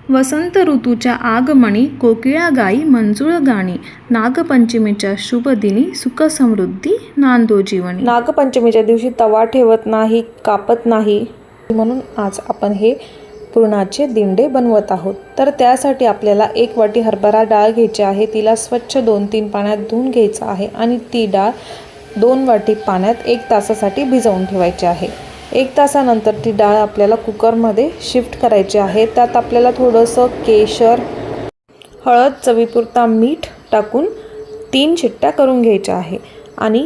वसंत ऋतूच्या आगमनी कोकिळा गाई मंजुळ गाणी, नागपंचमीच्या शुभ दिनी सुख समृद्धी नांदो जीवनी। नागपंचमीच्या दिवशी तवा ठेवत नाही, कापत नाही, म्हणून आज आपण हे पुरणाचे दिंडे बनवत आहोत। तर त्यासाठी आपल्याला 1 वाटी हरभरा डाळ घ्यायची आहे। तिला स्वच्छ 2-3 पाण्यात धुवून घ्यायचं आहे आणि ती डाळ 2 वाटी पाण्यात 1 तासासाठी भिजवून ठेवायची आहे। 1 तासानंतर ती डाळ आपल्याला कुकरमध्ये शिफ्ट करायची आहे। त्यात आपल्याला थोडंसं केशर, हळद, चवीपुरता मीठ टाकून 3 शिट्ट्या करून घ्यायच्या आहे। आणि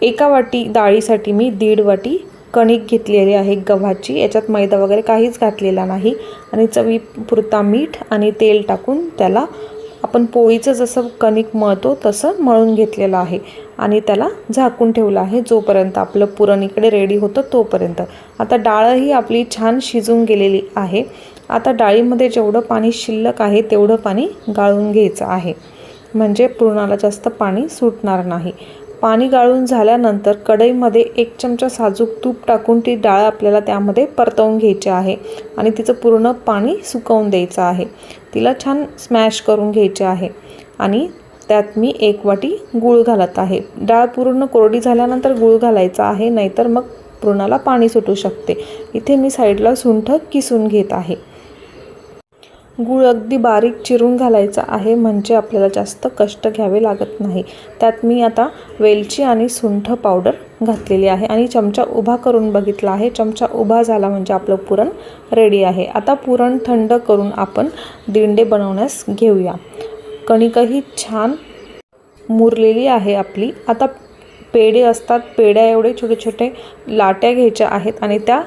1 वाटी डाळीसाठी मी 1.5 वाटी कणिक घेतलेली आहे गव्हाची। याच्यात मैदा वगैरे काहीच घातलेला नाही। आणि चवीपुरता मीठ आणि तेल टाकून त्याला आपण पोळीचं जसं कणिक मळतो तसं मळून घेतलेलं आहे आणि त्याला झाकून ठेवलं आहे जोपर्यंत आपलं पुरण इकडे रेडी होतं तोपर्यंत। आता डाळही आपली छान शिजून गेलेली आहे। आता डाळीमध्ये जेवढं पाणी शिल्लक आहे तेवढं पाणी गाळून घ्यायचं आहे, म्हणजे पुरणाला जास्त पाणी सुटणार नाही। पाणी गाळून झाल्यानंतर कढईमध्ये 1 चमचा साजूक तूप टाकून ती डाळ आपल्याला त्यामध्ये परतवून घ्यायची आहे आणि तिचं पूर्ण पाणी सुकवून द्यायचं आहे। तिला छान स्मॅश करून घ्यायचे आहे आणि त्यात मी 1 वाटी गूळ घालत आहे। डाळ पूर्ण कोरडी झाल्यानंतर गूळ घालायचा आहे, नाहीतर मग पुरणाला पाणी सुटू शकते। इथे मी साईडला सुंठ किसून घेत आहे। गूळ अगदी बारीक चिरून घालायचा आहे, म्हणजे आपल्याला जास्त कष्ट घ्यावे लागत नाही। त्यात मी आता वेलची आणि सुंठ पावडर घातलेली आहे आणि चमचा उभा करून बघितला आहे। चमचा उभा झाला म्हणजे आपलं पुरण रेडी आहे। आता पुरण थंड करून आपण दिंडे बनवण्यास घेऊया। कणिकही छान मुरलेली आहे आपली। आता पेढे असतात, पेढ्या एवढे छोटे छोटे लाट्या घ्यायच्या आहेत आणि त्या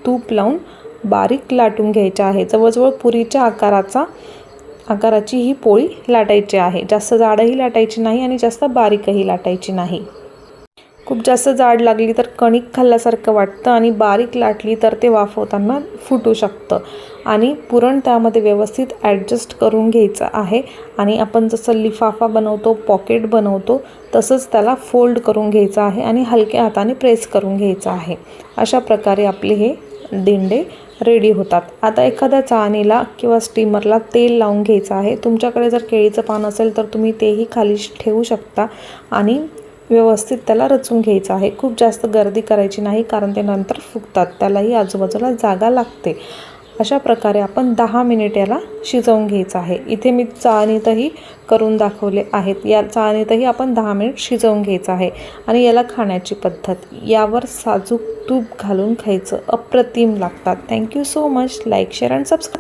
तूप लावून बारीक लाटून घ्यायच्या आहे। जवळजवळ पुरीच्या आकाराची ही पोळी लाटायची आहे। जास्त जाडही लाटायची नाही आणि जास्त बारीकही लाटायची नाही। खूप जास्त जाड लागली तर कणिक खाल्ल्यासारखं वाटतं आणि बारीक लाटली तर ते वाफवताना फुटू शकतं। आणि पुरण त्यामध्ये व्यवस्थित ॲडजस्ट करून घ्यायचं आहे आणि आपण जसं लिफाफा बनवतो, पॉकेट बनवतो तसंच त्याला फोल्ड करून घ्यायचं आहे आणि हलक्या हाताने प्रेस करून घ्यायचं आहे। अशा प्रकारे आपले हे दिंडे रेडी होतात। आता एखाद्या चाळणीला किंवा स्टीमरला तेल लावून घ्यायचं आहे। तुमच्याकडे जर केळीचं पान असेल तर तुम्ही तेही खाली ठेवू शकता आणि व्यवस्थित त्याला रचून घ्यायचं आहे। खूप जास्त गर्दी करायची नाही, कारण ते नंतर फुगतात, त्यालाही आजूबाजूला जागा लागते। अशा प्रकारे आपण 10 मिनिट याला शिजवून घ्यायचं आहे। इथे मी चाळणीतही करून दाखवले आहेत। या चाळणीतही आपण 10 मिनिट शिजवून घ्यायचं आहे। आणि याला खाण्याची पद्धत, यावर साजूक तूप घालून खायचं, अप्रतिम लागतात। Thank you so much. Like, share and subscribe.